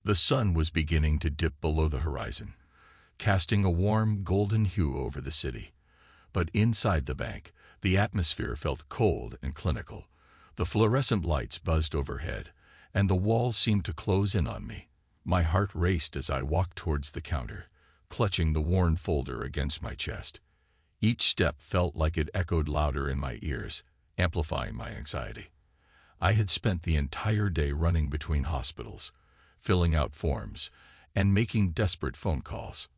The sun was beginning to dip below the horizon, casting a warm, golden hue over the city. But inside the bank, the atmosphere felt cold and clinical. The fluorescent lights buzzed overhead, and the walls seemed to close in on me. My heart raced as I walked towards the counter, clutching the worn folder against my chest. Each step felt like it echoed louder in my ears, amplifying my anxiety. I had spent the entire day running between hospitals, filling out forms, and making desperate phone calls.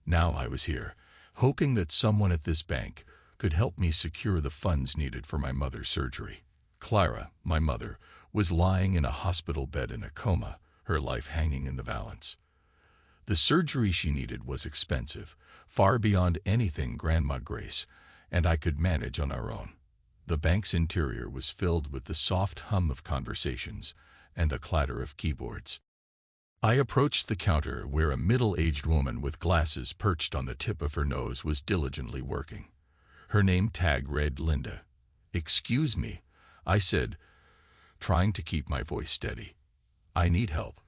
Now I was here, hoping that someone at this bank could help me secure the funds needed for my mother's surgery. Clara, my mother, was lying in a hospital bed in a coma, her life hanging in the balance. The surgery she needed was expensive, far beyond anything Grandma Grace and I could manage on our own. The bank's interior was filled with the soft hum of conversations and the clatter of keyboards. I approached the counter where a middle-aged woman with glasses perched on the tip of her nose was diligently working. Her name tag read Linda. "Excuse me," I said, trying to keep my voice steady. "I need help.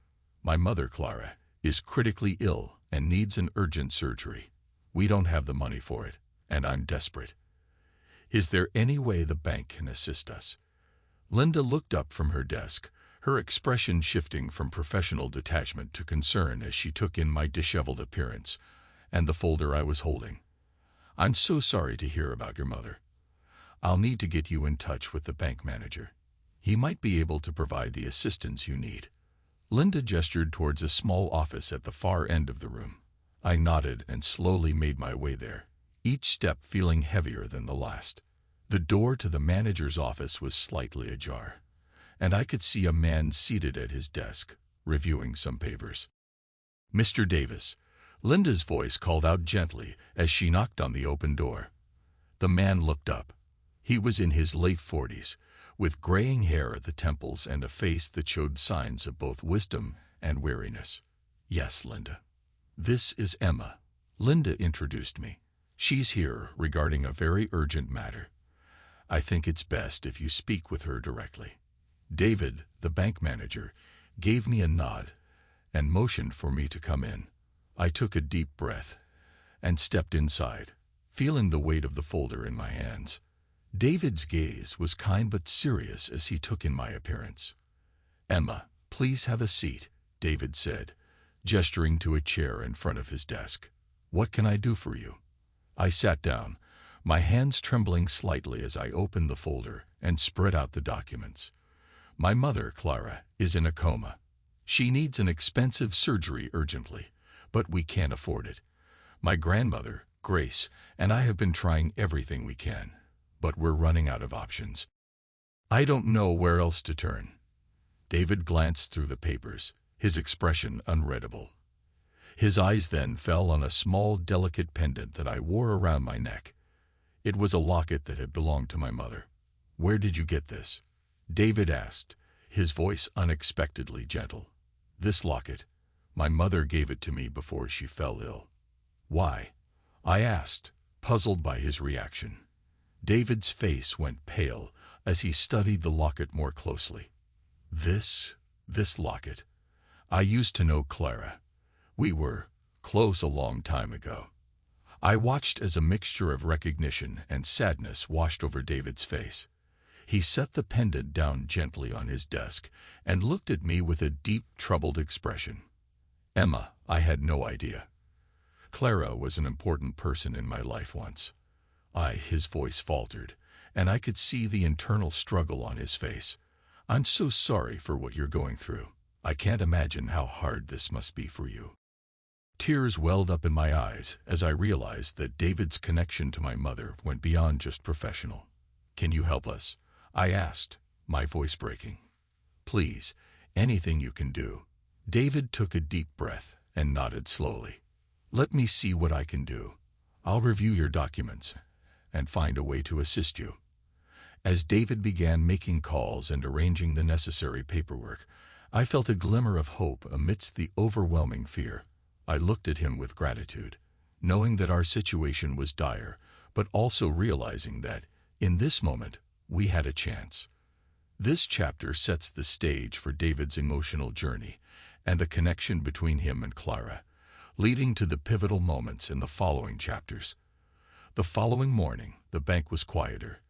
My mother, Clara, is critically ill and needs an urgent surgery. We don't have the money for it, and I'm desperate. Is there any way the bank can assist us?" Linda looked up from her desk, her expression shifting from professional detachment to concern as she took in my disheveled appearance and the folder I was holding. "I'm so sorry to hear about your mother. I'll need to get you in touch with the bank manager. He might be able to provide the assistance you need." Linda gestured towards a small office at the far end of the room. I nodded and slowly made my way there, each step feeling heavier than the last. The door to the manager's office was slightly ajar, and I could see a man seated at his desk, reviewing some papers. "Mr. Davis," Linda's voice called out gently as she knocked on the open door. The man looked up. He was in his late 40s, with graying hair at the temples and a face that showed signs of both wisdom and weariness. "Yes, Linda. This is Emma." Linda introduced me. "She's here regarding a very urgent matter. I think it's best if you speak with her directly." David, the bank manager, gave me a nod and motioned for me to come in. I took a deep breath and stepped inside, feeling the weight of the folder in my hands. David's gaze was kind but serious as he took in my appearance. "Emma, please have a seat," David said, gesturing to a chair in front of his desk. "What can I do for you?" I sat down, my hands trembling slightly as I opened the folder and spread out the documents. "My mother, Clara, is in a coma. She needs an expensive surgery urgently, but we can't afford it. My grandmother, Grace, and I have been trying everything we can, but we're running out of options. I don't know where else to turn." David glanced through the papers, his expression unreadable. His eyes then fell on a small, delicate pendant that I wore around my neck. It was a locket that had belonged to my mother. "Where did you get this?" David asked, his voice unexpectedly gentle. "This locket, my mother gave it to me before she fell ill." "Why?" I asked, puzzled by his reaction. David's face went pale as he studied the locket more closely. This locket. I used to know Clara. We were close a long time ago." I watched as a mixture of recognition and sadness washed over David's face. He set the pendant down gently on his desk and looked at me with a deep, troubled expression. "Emma, I had no idea. Clara was an important person in my life once." His voice faltered, and I could see the internal struggle on his face. "I'm so sorry for what you're going through. I can't imagine how hard this must be for you." Tears welled up in my eyes as I realized that David's connection to my mother went beyond just professional. "Can you help us?" I asked, my voice breaking. "Please, anything you can do." David took a deep breath and nodded slowly. "Let me see what I can do. I'll review your documents and find a way to assist you." As David began making calls and arranging the necessary paperwork, I felt a glimmer of hope amidst the overwhelming fear. I looked at him with gratitude, knowing that our situation was dire, but also realizing that, in this moment, we had a chance. This chapter sets the stage for David's emotional journey, and the connection between him and Clara, leading to the pivotal moments in the following chapters. The following morning, the bank was quieter,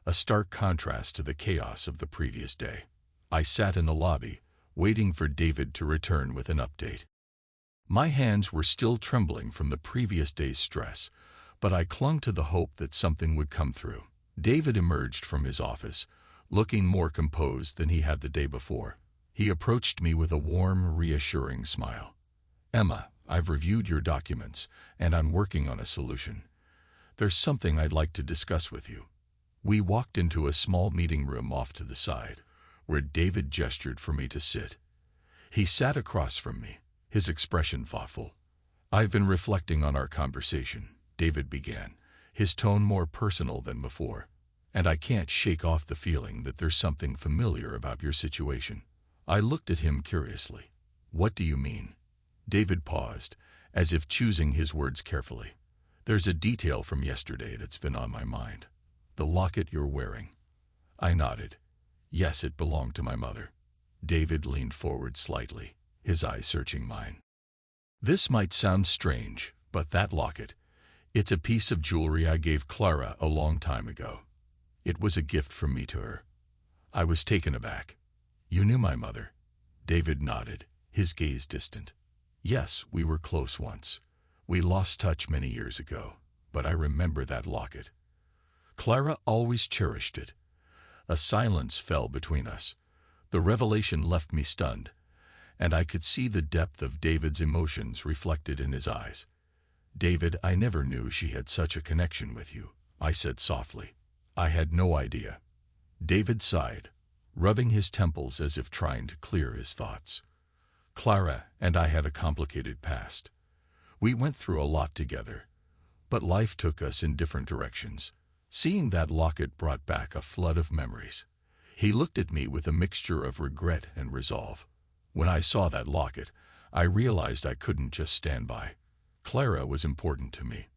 a stark contrast to the chaos of the previous day. I sat in the lobby, waiting for David to return with an update. My hands were still trembling from the previous day's stress, but I clung to the hope that something would come through. David emerged from his office, looking more composed than he had the day before. He approached me with a warm, reassuring smile. "Emma, I've reviewed your documents, and I'm working on a solution. There's something I'd like to discuss with you." We walked into a small meeting room off to the side, where David gestured for me to sit. He sat across from me, his expression thoughtful. "I've been reflecting on our conversation," David began, his tone more personal than before, "and I can't shake off the feeling that there's something familiar about your situation." I looked at him curiously. "What do you mean?" David paused, as if choosing his words carefully. "There's a detail from yesterday that's been on my mind. The locket you're wearing." I nodded. "Yes, it belonged to my mother." David leaned forward slightly, his eyes searching mine. "This might sound strange, but that locket, it's a piece of jewelry I gave Clara a long time ago. It was a gift from me to her." I was taken aback. "You knew my mother?" David nodded, his gaze distant. "Yes, we were close once. We lost touch many years ago, but I remember that locket. Clara always cherished it." A silence fell between us. The revelation left me stunned, and I could see the depth of David's emotions reflected in his eyes. "David, I never knew she had such a connection with you," I said softly. "I had no idea." David sighed, rubbing his temples as if trying to clear his thoughts. "Clara and I had a complicated past. We went through a lot together, but life took us in different directions." Seeing that locket brought back a flood of memories. He looked at me with a mixture of regret and resolve. "When I saw that locket, I realized I couldn't just stand by. Clara was important to me,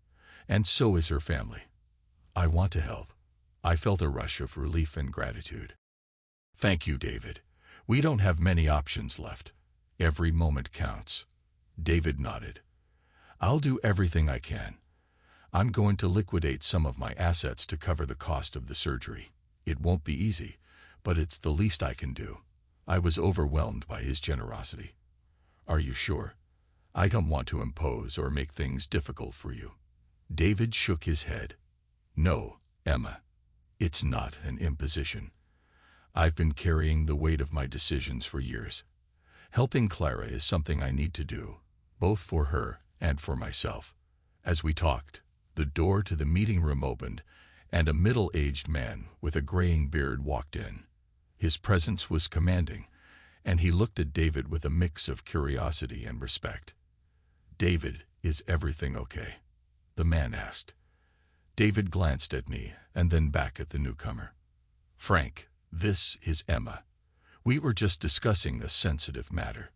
and so is her family. I want to help." I felt a rush of relief and gratitude. "Thank you, David. We don't have many options left. Every moment counts." David nodded. "I'll do everything I can. I'm going to liquidate some of my assets to cover the cost of the surgery. It won't be easy, but it's the least I can do." I was overwhelmed by his generosity. "Are you sure? I don't want to impose or make things difficult for you." David shook his head. "No, Emma. It's not an imposition. I've been carrying the weight of my decisions for years. Helping Clara is something I need to do, both for her and for myself." As we talked, the door to the meeting room opened, and a middle-aged man with a graying beard walked in. His presence was commanding, and he looked at David with a mix of curiosity and respect. "David, is everything okay?" the man asked. David glanced at me and then back at the newcomer. "Frank, this is Emma. We were just discussing a sensitive matter."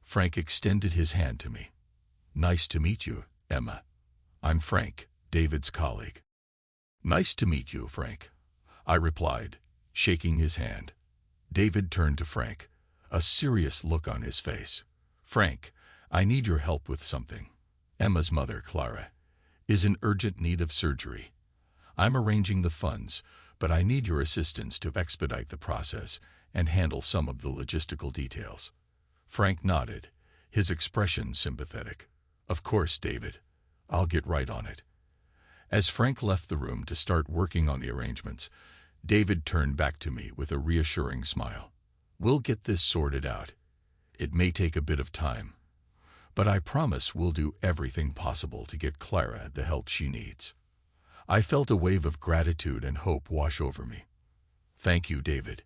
Frank extended his hand to me. "Nice to meet you, Emma. I'm Frank, David's colleague." "Nice to meet you, Frank," I replied, shaking his hand. David turned to Frank, a serious look on his face. "Frank, I need your help with something. Emma's mother, Clara, is in urgent need of surgery. I'm arranging the funds, but I need your assistance to expedite the process and handle some of the logistical details." Frank nodded, his expression sympathetic. "Of course, David. I'll get right on it." As Frank left the room to start working on the arrangements, David turned back to me with a reassuring smile. "We'll get this sorted out. It may take a bit of time, but I promise we'll do everything possible to get Clara the help she needs." I felt a wave of gratitude and hope wash over me. "Thank you, David.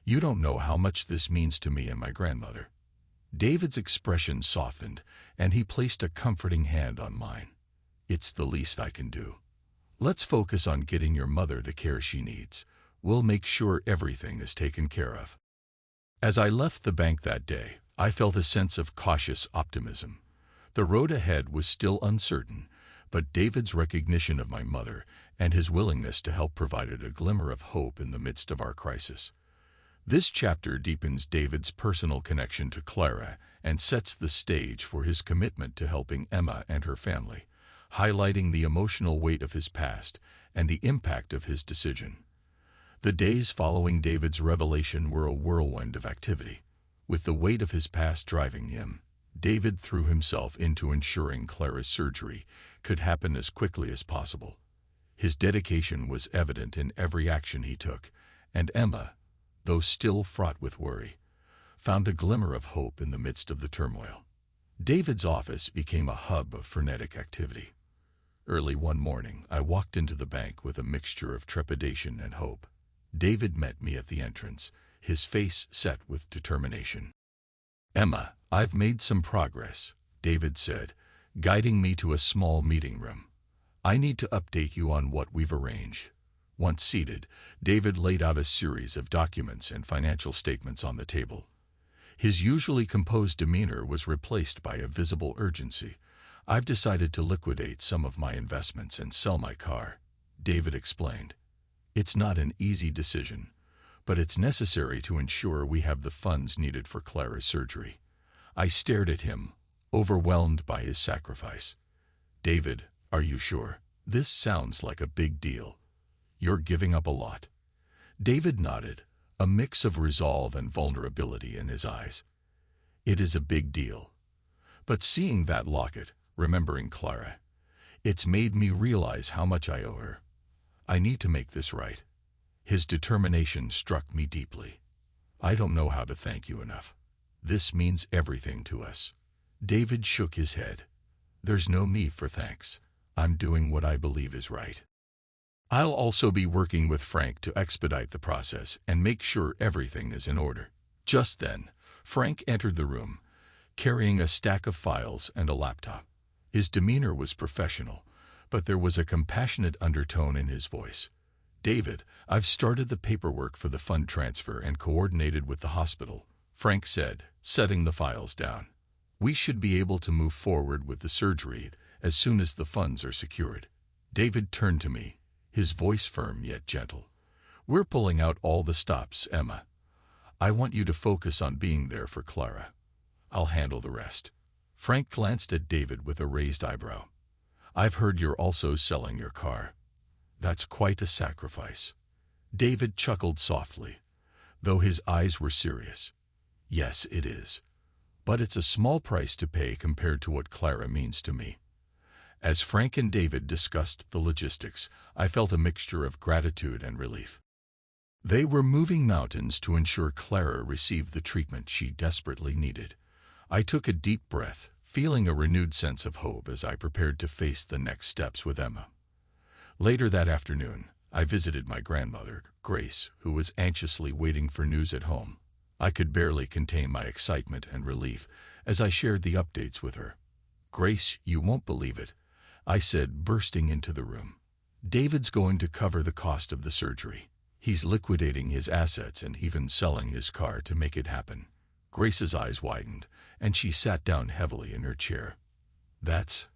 You don't know how much this means to me and my grandmother." David's expression softened, and he placed a comforting hand on mine. "It's the least I can do. Let's focus on getting your mother the care she needs. We'll make sure everything is taken care of." As I left the bank that day, I felt a sense of cautious optimism. The road ahead was still uncertain, but David's recognition of my mother and his willingness to help provided a glimmer of hope in the midst of our crisis. This chapter deepens David's personal connection to Clara and sets the stage for his commitment to helping Emma and her family, highlighting the emotional weight of his past and the impact of his decision. The days following David's revelation were a whirlwind of activity. With the weight of his past driving him, David threw himself into ensuring Clara's surgery could happen as quickly as possible. His dedication was evident in every action he took, and Emma, though still fraught with worry, found a glimmer of hope in the midst of the turmoil. David's office became a hub of frenetic activity. Early one morning, I walked into the bank with a mixture of trepidation and hope. David met me at the entrance, his face set with determination. "Emma, I've made some progress," David said, guiding me to a small meeting room. "I need to update you on what we've arranged." Once seated, David laid out a series of documents and financial statements on the table. His usually composed demeanor was replaced by a visible urgency. "I've decided to liquidate some of my investments and sell my car," David explained. "It's not an easy decision, but it's necessary to ensure we have the funds needed for Clara's surgery." I stared at him, overwhelmed by his sacrifice. "David, are you sure? This sounds like a big deal. You're giving up a lot." David nodded, a mix of resolve and vulnerability in his eyes. "It is a big deal. But seeing that locket, remembering Clara, it's made me realize how much I owe her. I need to make this right." His determination struck me deeply. "I don't know how to thank you enough. This means everything to us." David shook his head. "There's no need for thanks. I'm doing what I believe is right. I'll also be working with Frank to expedite the process and make sure everything is in order." Just then, Frank entered the room, carrying a stack of files and a laptop. His demeanor was professional, but there was a compassionate undertone in his voice. "David, I've started the paperwork for the fund transfer and coordinated with the hospital," Frank said, setting the files down. "We should be able to move forward with the surgery as soon as the funds are secured." David turned to me, his voice firm yet gentle. "We're pulling out all the stops, Emma. I want you to focus on being there for Clara. I'll handle the rest." Frank glanced at David with a raised eyebrow. "I've heard you're also selling your car. That's quite a sacrifice." David chuckled softly, though his eyes were serious. "Yes, it is. But it's a small price to pay compared to what Clara means to me." As Frank and David discussed the logistics, I felt a mixture of gratitude and relief. They were moving mountains to ensure Clara received the treatment she desperately needed. I took a deep breath, feeling a renewed sense of hope as I prepared to face the next steps with Emma. Later that afternoon, I visited my grandmother, Grace, who was anxiously waiting for news at home. I could barely contain my excitement and relief as I shared the updates with her. "Grace, you won't believe it," I said, bursting into the room. "David's going to cover the cost of the surgery. He's liquidating his assets and even selling his car to make it happen." Grace's eyes widened, and she sat down heavily in her chair. That's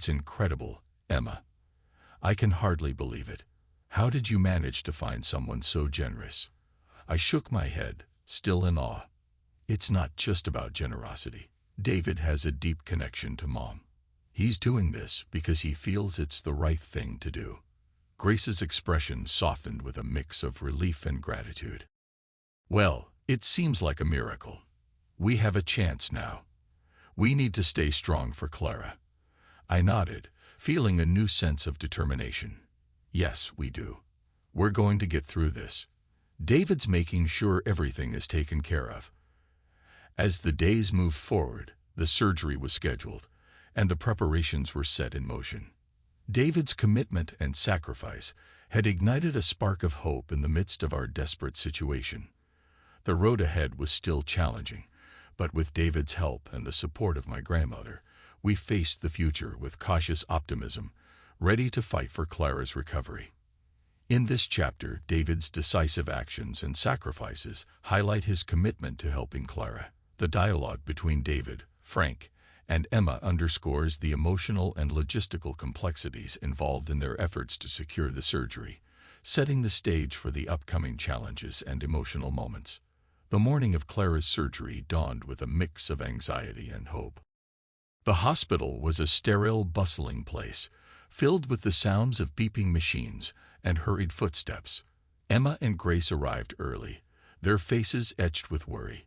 incredible, Emma. I can hardly believe it. How did you manage to find someone so generous?" I shook my head, still in awe. "It's not just about generosity. David has a deep connection to Mom. He's doing this because he feels it's the right thing to do." Grace's expression softened with a mix of relief and gratitude. "Well, it seems like a miracle. We have a chance now. We need to stay strong for Clara." I nodded, feeling a new sense of determination. "Yes, we do. We're going to get through this. David's making sure everything is taken care of." As the days moved forward, the surgery was scheduled, and the preparations were set in motion. David's commitment and sacrifice had ignited a spark of hope in the midst of our desperate situation. The road ahead was still challenging, but with David's help and the support of my grandmother, we faced the future with cautious optimism, ready to fight for Clara's recovery. In this chapter, David's decisive actions and sacrifices highlight his commitment to helping Clara. The dialogue between David, Frank, and Emma underscores the emotional and logistical complexities involved in their efforts to secure the surgery, setting the stage for the upcoming challenges and emotional moments. The morning of Clara's surgery dawned with a mix of anxiety and hope. The hospital was a sterile, bustling place, filled with the sounds of beeping machines and hurried footsteps. Emma and Grace arrived early, their faces etched with worry,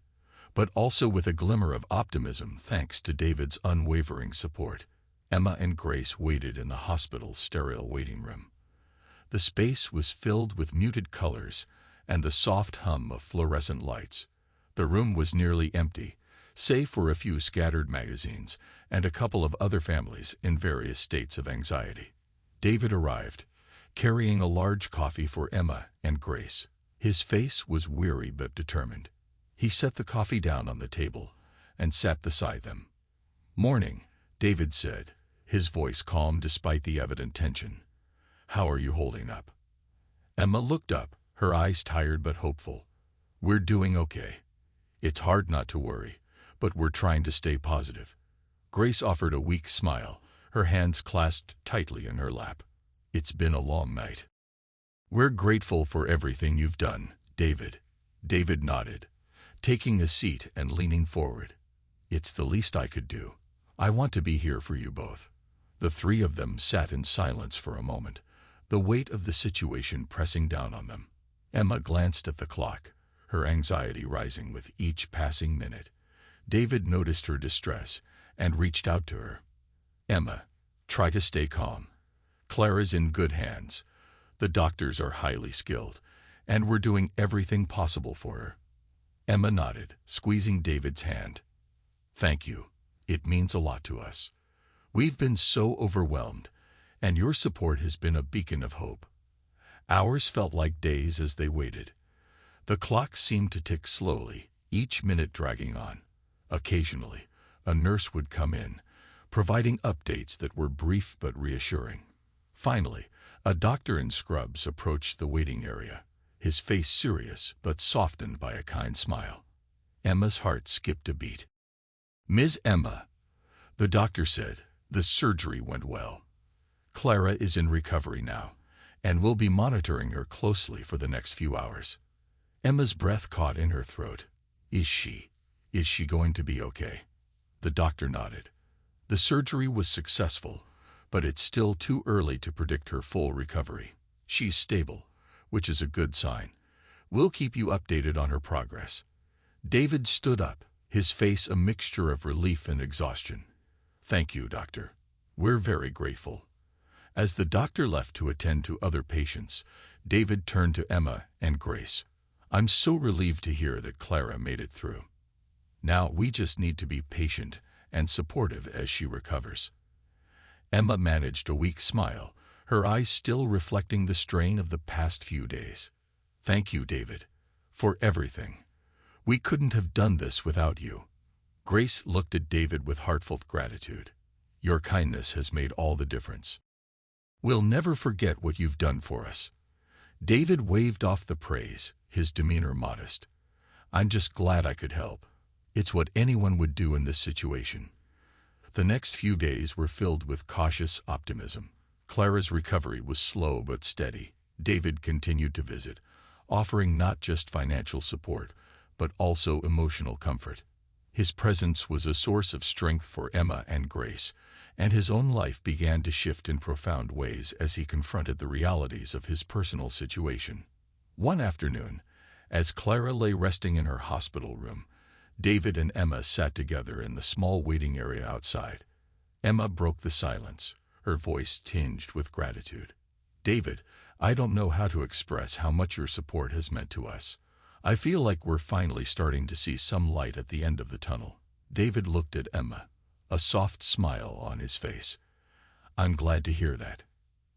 but also with a glimmer of optimism thanks to David's unwavering support. Emma and Grace waited in the hospital's sterile waiting room. The space was filled with muted colors and the soft hum of fluorescent lights. The room was nearly empty, save for a few scattered magazines and a couple of other families in various states of anxiety. David arrived, carrying a large coffee for Emma and Grace. His face was weary but determined. He set the coffee down on the table and sat beside them. "Morning," David said, his voice calm despite the evident tension. "How are you holding up?" Emma looked up, her eyes tired but hopeful. "We're doing okay. It's hard not to worry, but we're trying to stay positive." Grace offered a weak smile, her hands clasped tightly in her lap. "It's been a long night." "We're grateful for everything you've done, David." David nodded, taking a seat and leaning forward. "It's the least I could do. I want to be here for you both." The three of them sat in silence for a moment, the weight of the situation pressing down on them. Emma glanced at the clock, her anxiety rising with each passing minute. David noticed her distress and reached out to her. "Emma, try to stay calm. Clara's in good hands. The doctors are highly skilled, and we're doing everything possible for her." Emma nodded, squeezing David's hand. "Thank you. It means a lot to us. We've been so overwhelmed, and your support has been a beacon of hope." Hours felt like days as they waited. The clock seemed to tick slowly, each minute dragging on. Occasionally, a nurse would come in, providing updates that were brief but reassuring. Finally, a doctor in scrubs approached the waiting area, his face serious but softened by a kind smile. Emma's heart skipped a beat. "Ms. Emma," the doctor said, "the surgery went well. Clara is in recovery now, and we'll be monitoring her closely for the next few hours." Emma's breath caught in her throat. Is she going to be okay?" The doctor nodded. "The surgery was successful, but it's still too early to predict her full recovery. She's stable, which is a good sign. We'll keep you updated on her progress." David stood up, his face a mixture of relief and exhaustion. "Thank you, doctor. We're very grateful." As the doctor left to attend to other patients, David turned to Emma and Grace. "I'm so relieved to hear that Clara made it through. Now we just need to be patient and supportive as she recovers." Emma managed a weak smile, her eyes still reflecting the strain of the past few days. "Thank you, David, for everything. We couldn't have done this without you." Grace looked at David with heartfelt gratitude. "Your kindness has made all the difference. We'll never forget what you've done for us." David waved off the praise, his demeanor modest. "I'm just glad I could help. It's what anyone would do in this situation." The next few days were filled with cautious optimism. Clara's recovery was slow but steady. David continued to visit, offering not just financial support, but also emotional comfort. His presence was a source of strength for Emma and Grace, and his own life began to shift in profound ways as he confronted the realities of his personal situation. One afternoon, as Clara lay resting in her hospital room, David and Emma sat together in the small waiting area outside. Emma broke the silence, her voice tinged with gratitude. "David, I don't know how to express how much your support has meant to us. I feel like we're finally starting to see some light at the end of the tunnel." David looked at Emma, a soft smile on his face. "I'm glad to hear that.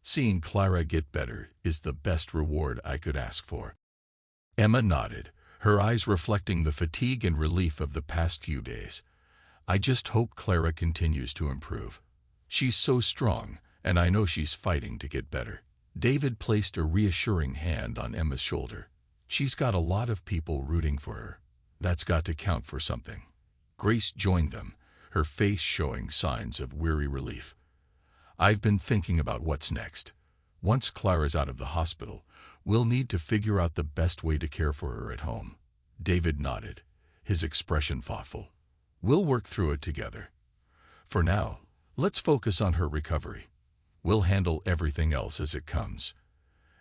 Seeing Clara get better is the best reward I could ask for." Emma nodded, her eyes reflecting the fatigue and relief of the past few days. "I just hope Clara continues to improve. She's so strong, and I know she's fighting to get better." David placed a reassuring hand on Emma's shoulder. "She's got a lot of people rooting for her. That's got to count for something." Grace joined them, her face showing signs of weary relief. "I've been thinking about what's next. Once Clara's out of the hospital, we'll need to figure out the best way to care for her at home. David nodded, his expression thoughtful. We'll work through it together. For now, let's focus on her recovery. We'll handle everything else as it comes.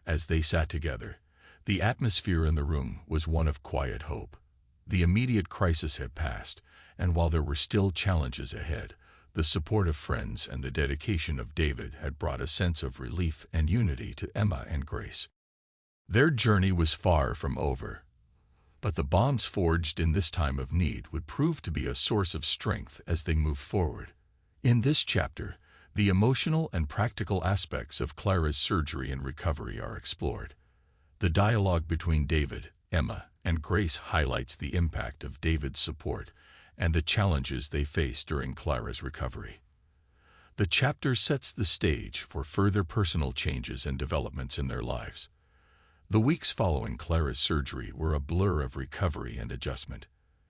As they sat together, the atmosphere in the room was one of quiet hope. The immediate crisis had passed, and while there were still challenges ahead, the support of friends and the dedication of David had brought a sense of relief and unity to Emma and Grace. Their journey was far from over, but the bonds forged in this time of need would prove to be a source of strength as they moved forward. In this chapter, the emotional and practical aspects of Clara's surgery and recovery are explored. The dialogue between David, Emma, and Grace highlights the impact of David's support and the challenges they faced during Clara's recovery. The chapter sets the stage for further personal changes and developments in their lives. The weeks following Clara's surgery were a blur of recovery and adjustment.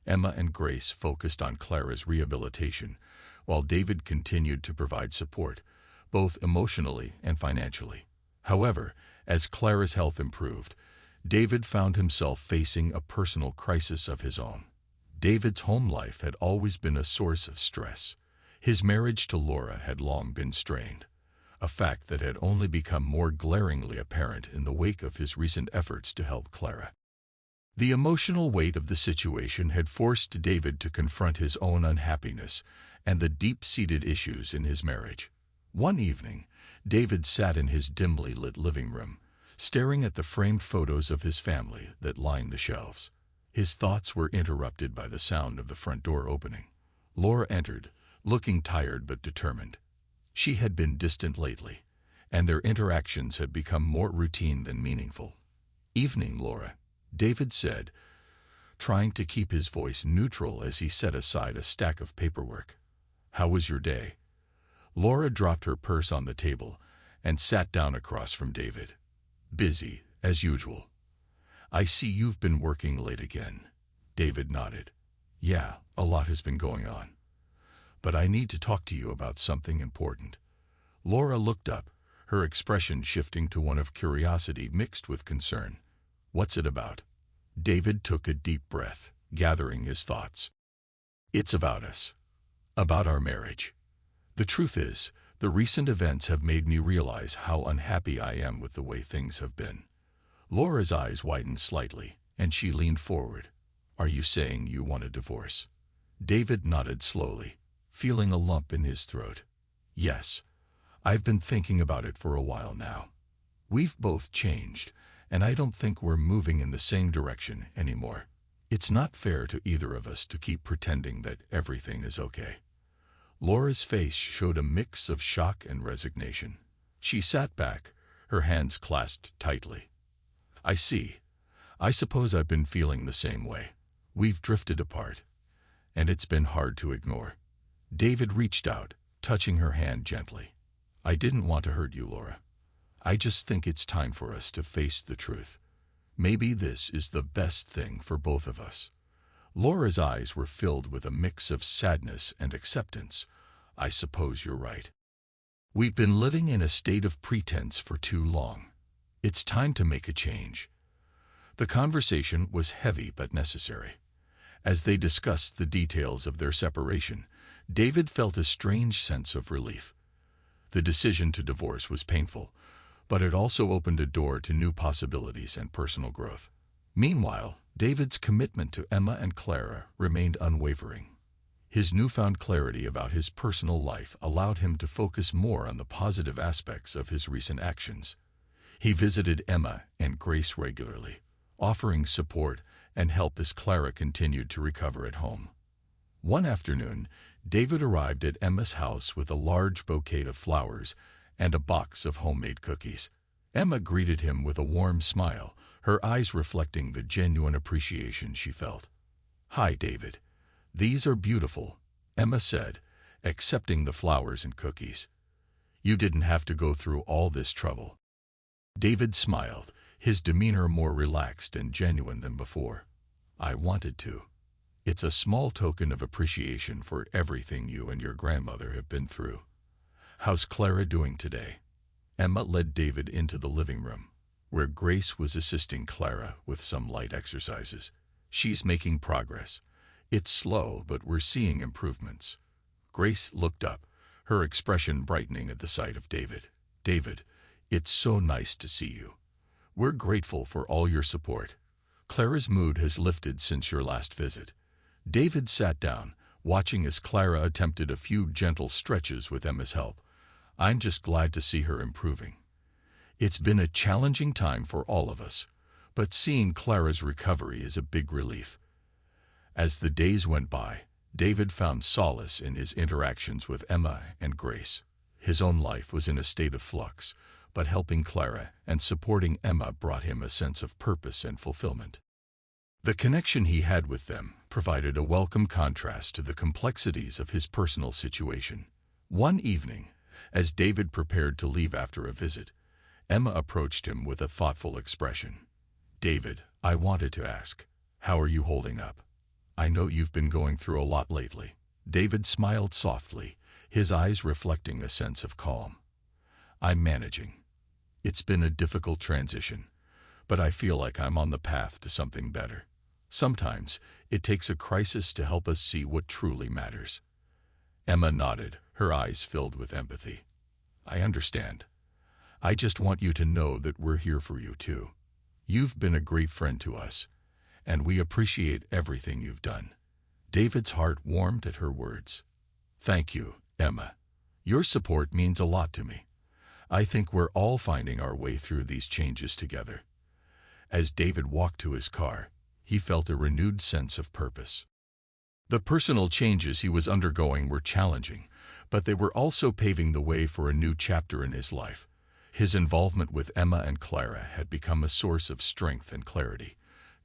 Emma and Grace focused on Clara's rehabilitation, while David continued to provide support, both emotionally and financially. However, as Clara's health improved, David found himself facing a personal crisis of his own. David's home life had always been a source of stress. His marriage to Laura had long been strained, a fact that had only become more glaringly apparent in the wake of his recent efforts to help Clara. The emotional weight of the situation had forced David to confront his own unhappiness and the deep-seated issues in his marriage. One evening, David sat in his dimly lit living room, staring at the framed photos of his family that lined the shelves. His thoughts were interrupted by the sound of the front door opening. Laura entered, looking tired but determined. She had been distant lately, and their interactions had become more routine than meaningful. "Evening, Laura," David said, trying to keep his voice neutral as he set aside a stack of paperwork. "How was your day?" Laura dropped her purse on the table and sat down across from David. "Busy, as usual." "I see you've been working late again." David nodded. "Yeah, a lot has been going on. But I need to talk to you about something important." Laura looked up, her expression shifting to one of curiosity mixed with concern. "What's it about?" David took a deep breath, gathering his thoughts. "It's about us. About our marriage. The truth is, the recent events have made me realize how unhappy I am with the way things have been." Laura's eyes widened slightly, and she leaned forward. "Are you saying you want a divorce?" David nodded slowly, feeling a lump in his throat. "Yes, I've been thinking about it for a while now. We've both changed, and I don't think we're moving in the same direction anymore. It's not fair to either of us to keep pretending that everything is okay." Laura's face showed a mix of shock and resignation. She sat back, her hands clasped tightly. "I see. I suppose I've been feeling the same way. We've drifted apart, and it's been hard to ignore." David reached out, touching her hand gently. "I didn't want to hurt you, Laura. I just think it's time for us to face the truth. Maybe this is the best thing for both of us." Laura's eyes were filled with a mix of sadness and acceptance. "I suppose you're right. We've been living in a state of pretense for too long. It's time to make a change." The conversation was heavy but necessary. As they discussed the details of their separation, David felt a strange sense of relief. The decision to divorce was painful, but it also opened a door to new possibilities and personal growth. Meanwhile, David's commitment to Emma and Clara remained unwavering. His newfound clarity about his personal life allowed him to focus more on the positive aspects of his recent actions. He visited Emma and Grace regularly, offering support and help as Clara continued to recover at home. One afternoon, David arrived at Emma's house with a large bouquet of flowers and a box of homemade cookies. Emma greeted him with a warm smile, her eyes reflecting the genuine appreciation she felt. "Hi, David. These are beautiful," Emma said, accepting the flowers and cookies. "You didn't have to go through all this trouble." David smiled, his demeanor more relaxed and genuine than before. "I wanted to. It's a small token of appreciation for everything you and your grandmother have been through." "How's Clara doing today?" Emma led David into the living room, where Grace was assisting Clara with some light exercises. She's making progress. It's slow, but we're seeing improvements. Grace looked up, her expression brightening at the sight of David. David, it's so nice to see you. We're grateful for all your support. Clara's mood has lifted since your last visit. David sat down, watching as Clara attempted a few gentle stretches with Emma's help. I'm just glad to see her improving. It's been a challenging time for all of us, but seeing Clara's recovery is a big relief. As the days went by, David found solace in his interactions with Emma and Grace. His own life was in a state of flux, but helping Clara and supporting Emma brought him a sense of purpose and fulfillment. The connection he had with them provided a welcome contrast to the complexities of his personal situation. One evening, as David prepared to leave after a visit, Emma approached him with a thoughtful expression. David, I wanted to ask, how are you holding up? I know you've been going through a lot lately. David smiled softly, his eyes reflecting a sense of calm. I'm managing. It's been a difficult transition, but I feel like I'm on the path to something better. Sometimes it takes a crisis to help us see what truly matters. Emma nodded, her eyes filled with empathy. I understand. I just want you to know that we're here for you too. You've been a great friend to us, and we appreciate everything you've done. David's heart warmed at her words. Thank you, Emma. Your support means a lot to me. I think we're all finding our way through these changes together. As David walked to his car, he felt a renewed sense of purpose. The personal changes he was undergoing were challenging, but they were also paving the way for a new chapter in his life. His involvement with Emma and Clara had become a source of strength and clarity,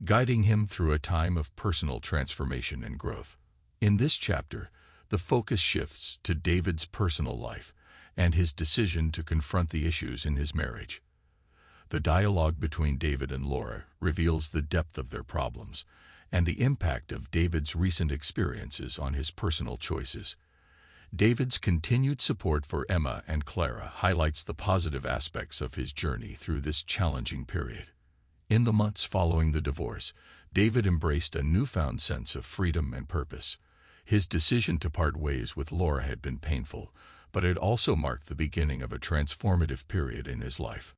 guiding him through a time of personal transformation and growth. In this chapter, the focus shifts to David's personal life and his decision to confront the issues in his marriage. The dialogue between David and Laura reveals the depth of their problems and the impact of David's recent experiences on his personal choices. David's continued support for Emma and Clara highlights the positive aspects of his journey through this challenging period. In the months following the divorce, David embraced a newfound sense of freedom and purpose. His decision to part ways with Laura had been painful, but it also marked the beginning of a transformative period in his life.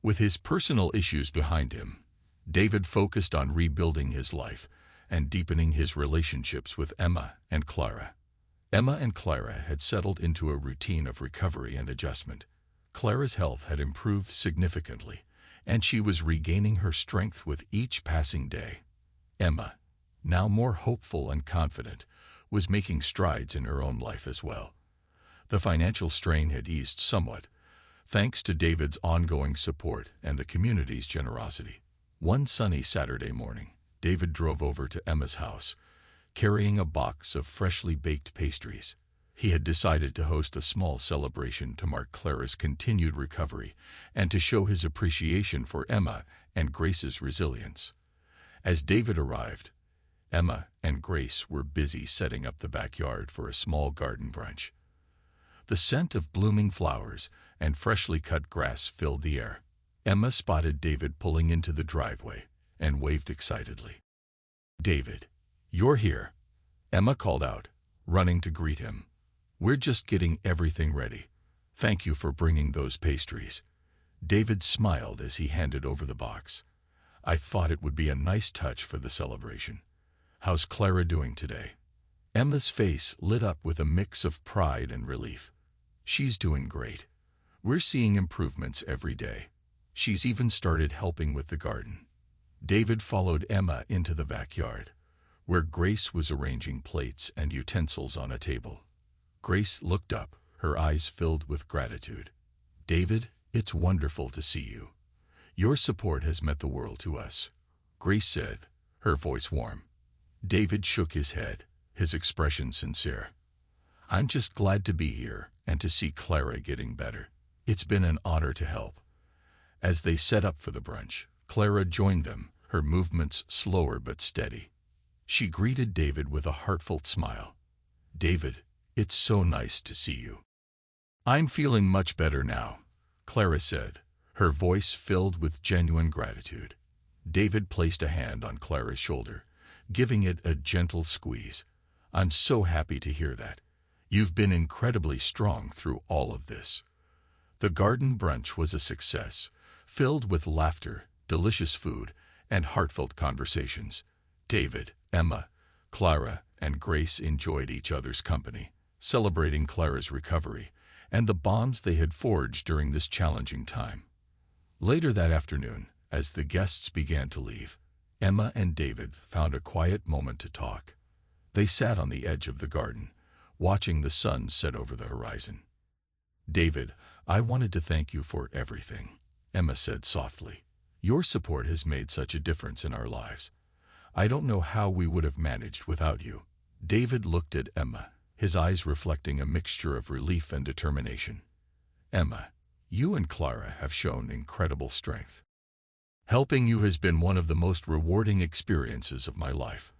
With his personal issues behind him, David focused on rebuilding his life and deepening his relationships with Emma and Clara. Emma and Clara had settled into a routine of recovery and adjustment. Clara's health had improved significantly, and she was regaining her strength with each passing day. Emma, now more hopeful and confident, was making strides in her own life as well. The financial strain had eased somewhat, thanks to David's ongoing support and the community's generosity. One sunny Saturday morning, David drove over to Emma's house, carrying a box of freshly baked pastries. He had decided to host a small celebration to mark Clara's continued recovery and to show his appreciation for Emma and Grace's resilience. As David arrived, Emma and Grace were busy setting up the backyard for a small garden brunch. The scent of blooming flowers and freshly cut grass filled the air. Emma spotted David pulling into the driveway and waved excitedly. David, you're here, Emma called out, running to greet him. We're just getting everything ready. Thank you for bringing those pastries. David smiled as he handed over the box. I thought it would be a nice touch for the celebration. How's Clara doing today? Emma's face lit up with a mix of pride and relief. She's doing great. We're seeing improvements every day. She's even started helping with the garden. David followed Emma into the backyard, where Grace was arranging plates and utensils on a table. Grace looked up, her eyes filled with gratitude. David, it's wonderful to see you. Your support has meant the world to us, Grace said, her voice warm. David shook his head, his expression sincere. I'm just glad to be here and to see Clara getting better. It's been an honor to help. As they set up for the brunch, Clara joined them, her movements slower but steady. She greeted David with a heartfelt smile. David, it's so nice to see you. I'm feeling much better now, Clara said, her voice filled with genuine gratitude. David placed a hand on Clara's shoulder, giving it a gentle squeeze. I'm so happy to hear that. You've been incredibly strong through all of this. The garden brunch was a success, filled with laughter, delicious food, and heartfelt conversations. David, Emma, Clara, and Grace enjoyed each other's company, celebrating Clara's recovery and the bonds they had forged during this challenging time. Later that afternoon, as the guests began to leave, Emma and David found a quiet moment to talk. They sat on the edge of the garden, watching the sun set over the horizon. David, I wanted to thank you for everything, Emma said softly. Your support has made such a difference in our lives. I don't know how we would have managed without you. David looked at Emma, his eyes reflecting a mixture of relief and determination. Emma, you and Clara have shown incredible strength. Helping you has been one of the most rewarding experiences of my life.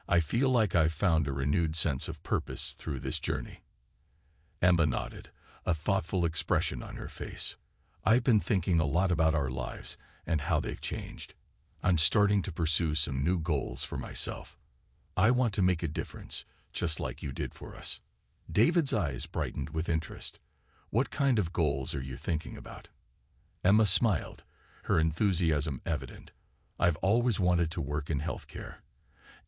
I feel like I've found a renewed sense of purpose through this journey. Emma nodded, a thoughtful expression on her face. I've been thinking a lot about our lives and how they've changed. I'm starting to pursue some new goals for myself. I want to make a difference, just like you did for us. David's eyes brightened with interest. What kind of goals are you thinking about? Emma smiled, her enthusiasm evident. I've always wanted to work in healthcare,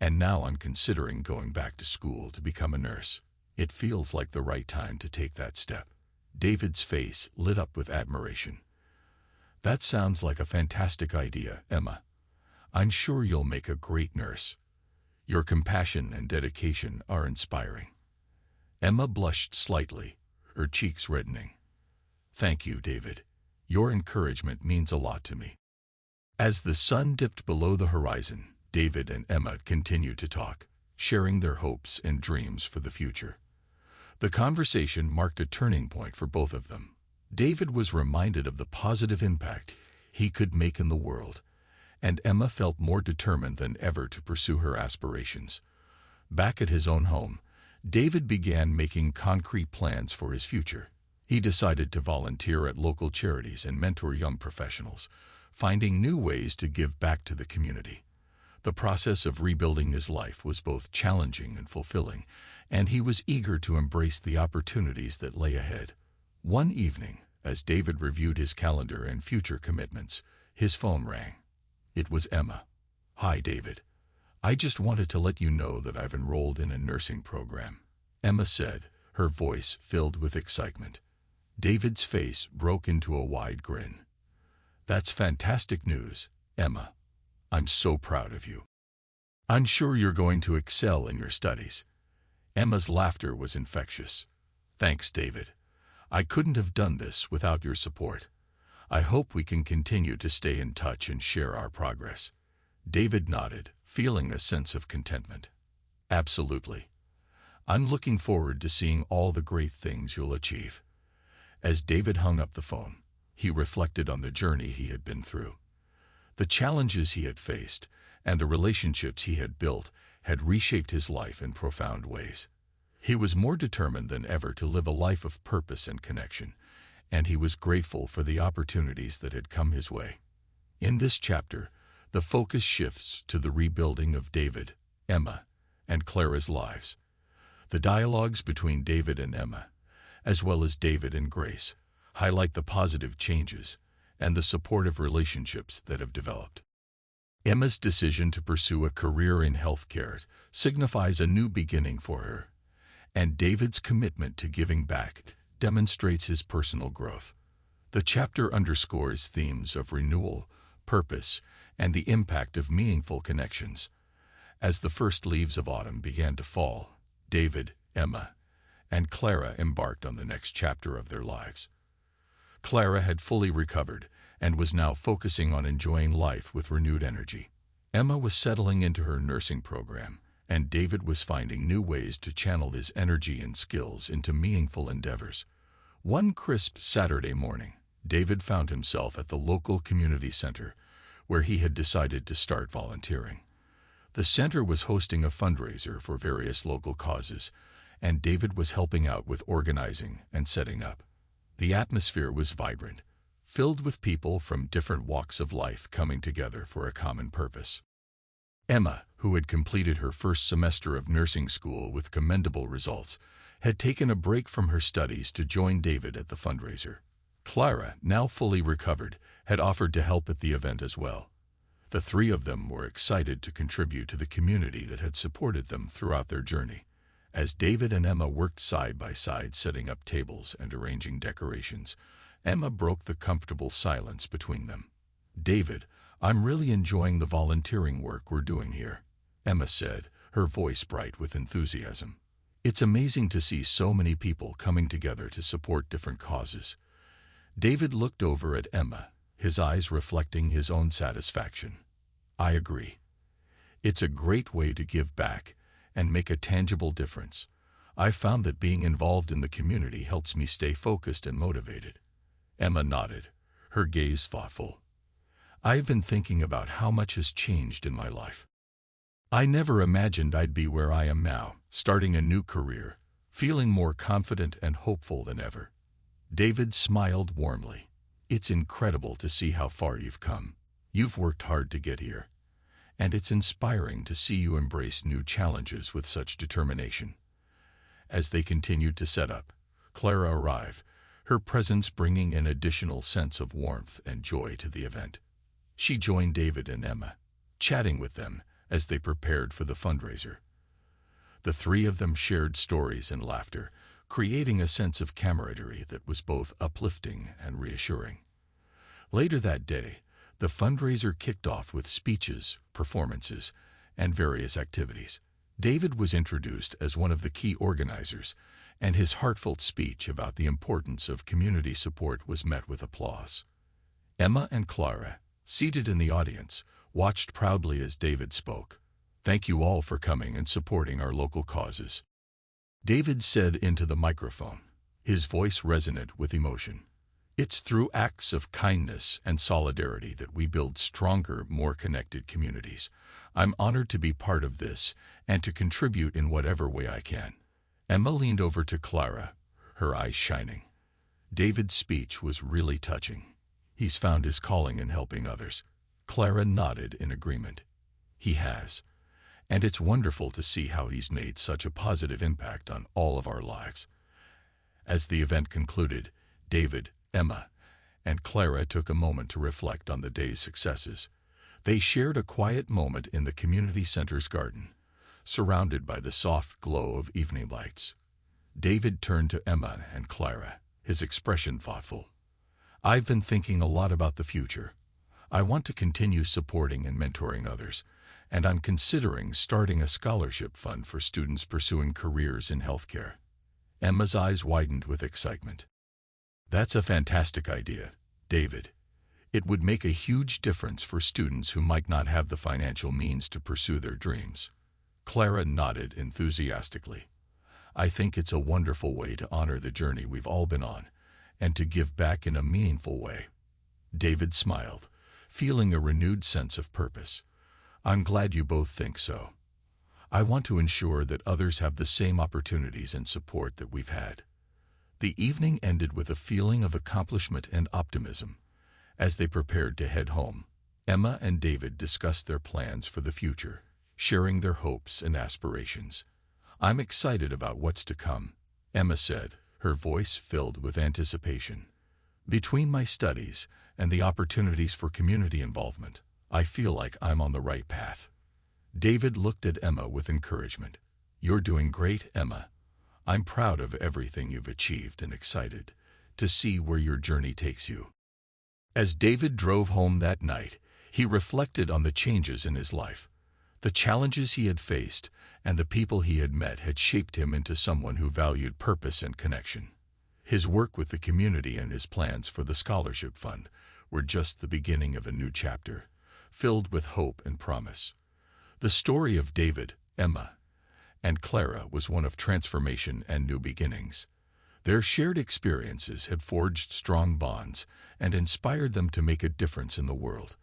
and now I'm considering going back to school to become a nurse. It feels like the right time to take that step. David's face lit up with admiration. That sounds like a fantastic idea, Emma. I'm sure you'll make a great nurse. Your compassion and dedication are inspiring. Emma blushed slightly, her cheeks reddening. Thank you, David. Your encouragement means a lot to me. As the sun dipped below the horizon, David and Emma continued to talk, sharing their hopes and dreams for the future. The conversation marked a turning point for both of them. David was reminded of the positive impact he could make in the world, and Emma felt more determined than ever to pursue her aspirations. Back at his own home, David began making concrete plans for his future. He decided to volunteer at local charities and mentor young professionals, finding new ways to give back to the community. The process of rebuilding his life was both challenging and fulfilling, and he was eager to embrace the opportunities that lay ahead. One evening, as David reviewed his calendar and future commitments, his phone rang. It was Emma. Hi, David. I just wanted to let you know that I've enrolled in a nursing program, Emma said, her voice filled with excitement. David's face broke into a wide grin. That's fantastic news, Emma. I'm so proud of you. I'm sure you're going to excel in your studies. Emma's laughter was infectious. Thanks, David. I couldn't have done this without your support. I hope we can continue to stay in touch and share our progress. David nodded, feeling a sense of contentment. Absolutely. I'm looking forward to seeing all the great things you'll achieve. As David hung up the phone, he reflected on the journey he had been through. The challenges he had faced and the relationships he had built had reshaped his life in profound ways. He was more determined than ever to live a life of purpose and connection, and he was grateful for the opportunities that had come his way. In this chapter, the focus shifts to the rebuilding of David, Emma, and Clara's lives. The dialogues between David and Emma, as well as David and Grace, highlight the positive changes and the supportive relationships that have developed. Emma's decision to pursue a career in healthcare signifies a new beginning for her, and David's commitment to giving back demonstrates his personal growth. The chapter underscores themes of renewal, purpose, and the impact of meaningful connections. As the first leaves of autumn began to fall, David, Emma, and Clara embarked on the next chapter of their lives. Clara had fully recovered and was now focusing on enjoying life with renewed energy. Emma was settling into her nursing program, and David was finding new ways to channel his energy and skills into meaningful endeavors. One crisp Saturday morning, David found himself at the local community center, where he had decided to start volunteering. The center was hosting a fundraiser for various local causes, and David was helping out with organizing and setting up. The atmosphere was vibrant, filled with people from different walks of life coming together for a common purpose. Emma, who had completed her first semester of nursing school with commendable results, had taken a break from her studies to join David at the fundraiser. Clara, now fully recovered, had offered to help at the event as well. The three of them were excited to contribute to the community that had supported them throughout their journey. As David and Emma worked side by side setting up tables and arranging decorations, Emma broke the comfortable silence between them. "David, I'm really enjoying the volunteering work we're doing here," Emma said, her voice bright with enthusiasm. "It's amazing to see so many people coming together to support different causes." David looked over at Emma, his eyes reflecting his own satisfaction. "I agree. It's a great way to give back and make a tangible difference. I've found that being involved in the community helps me stay focused and motivated." Emma nodded, her gaze thoughtful. "I've been thinking about how much has changed in my life. I never imagined I'd be where I am now, starting a new career, feeling more confident and hopeful than ever." David smiled warmly. "It's incredible to see how far you've come. You've worked hard to get here, and it's inspiring to see you embrace new challenges with such determination." As they continued to set up, Clara arrived, her presence bringing an additional sense of warmth and joy to the event. She joined David and Emma, chatting with them as they prepared for the fundraiser. The three of them shared stories and laughter, creating a sense of camaraderie that was both uplifting and reassuring. Later that day, the fundraiser kicked off with speeches, performances, and various activities. David was introduced as one of the key organizers, and his heartfelt speech about the importance of community support was met with applause. Emma and Clara, seated in the audience, watched proudly as David spoke. "Thank you all for coming and supporting our local causes," David said into the microphone, his voice resonant with emotion. "It's through acts of kindness and solidarity that we build stronger, more connected communities. I'm honored to be part of this and to contribute in whatever way I can." Emma leaned over to Clara, her eyes shining. David's speech was really touching. "He's found his calling in helping others." Clara nodded in agreement. "He has. And it's wonderful to see how he's made such a positive impact on all of our lives." As the event concluded, David, Emma, and Clara took a moment to reflect on the day's successes. They shared a quiet moment in the community center's garden, surrounded by the soft glow of evening lights. David turned to Emma and Clara, his expression thoughtful. "I've been thinking a lot about the future. I want to continue supporting and mentoring others, and I'm considering starting a scholarship fund for students pursuing careers in healthcare." Emma's eyes widened with excitement. "That's a fantastic idea, David. It would make a huge difference for students who might not have the financial means to pursue their dreams." Clara nodded enthusiastically. "I think it's a wonderful way to honor the journey we've all been on, and to give back in a meaningful way." David smiled, feeling a renewed sense of purpose. "I'm glad you both think so. I want to ensure that others have the same opportunities and support that we've had." The evening ended with a feeling of accomplishment and optimism. As they prepared to head home, Emma and David discussed their plans for the future, sharing their hopes and aspirations. "I'm excited about what's to come," Emma said, her voice filled with anticipation. "Between my studies and the opportunities for community involvement, I feel like I'm on the right path." David looked at Emma with encouragement. "You're doing great, Emma. I'm proud of everything you've achieved and excited to see where your journey takes you." As David drove home that night, he reflected on the changes in his life. The challenges he had faced and the people he had met had shaped him into someone who valued purpose and connection. His work with the community and his plans for the scholarship fund were just the beginning of a new chapter, filled with hope and promise. The story of David, Emma, and Clara was one of transformation and new beginnings. Their shared experiences had forged strong bonds and inspired them to make a difference in the world.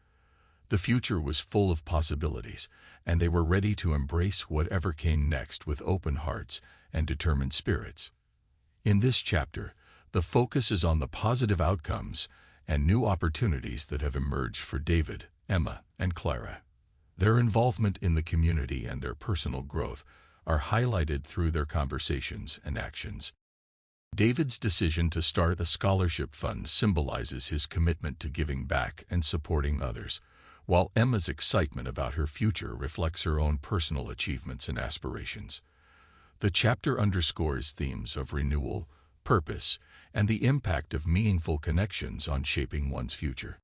The future was full of possibilities, and they were ready to embrace whatever came next with open hearts and determined spirits. In this chapter, the focus is on the positive outcomes and new opportunities that have emerged for David, Emma, and Clara. Their involvement in the community and their personal growth are highlighted through their conversations and actions. David's decision to start a scholarship fund symbolizes his commitment to giving back and supporting others, while Emma's excitement about her future reflects her own personal achievements and aspirations. The chapter underscores themes of renewal, purpose, and the impact of meaningful connections on shaping one's future.